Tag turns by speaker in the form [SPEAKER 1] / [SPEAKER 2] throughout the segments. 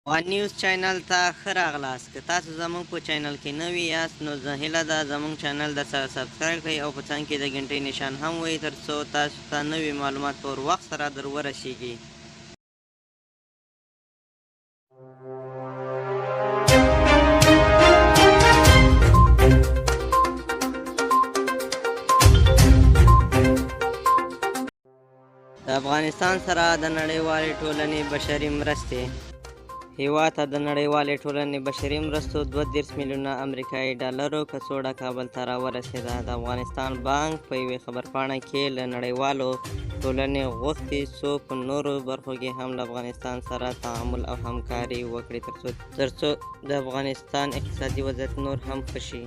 [SPEAKER 1] وان نیوز چینل ته ښه راغلاست. که تاسو زموږ په چینل کې نوي یاست نو هیله ده زموږ چینل درسره سبسکرایب کړئ او په څنګ کې د غنټۍ نشان هم ووهئ ترڅو تاسو ته نوي معلومات په وخت سره در ورسیږي. د افغانستان سره د نړیوالې ټولنې بشري مرستې. هېواد ته د نړیوالې ټولنې بشري مرستو 32 میلیونه امریکایي ډالرو کڅوړه کابل ته راورسېده. د افغانستان بانک په یوې خبرپاڼه کې له نړیوالو ټولنې غوښتي څو په نورو برخو کې هم له افغانستان سره تعامل او همکاري وکړي ترڅو د افغانستان اقتصادي وضعیت نور هم ښه شي.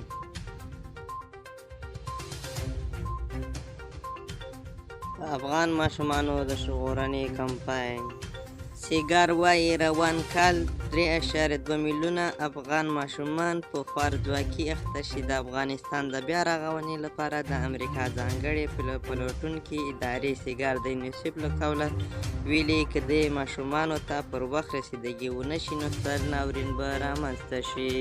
[SPEAKER 1] افغان ماشومانو د ژغورنې کمپاین. سیګار وایي روان کال 3.2 میلیونه افغان ماشومان په خوارځواکۍ اخته شي. د افغانستان د بیا رغونې لپاره د امریکا ځانګړې پلټونکې ادارې سیګار د یونیسف له قوله ویلي که د ماشومانو ته پر وخت رسیدګي ونه شي نو ستر ناورین به رامنځته شي.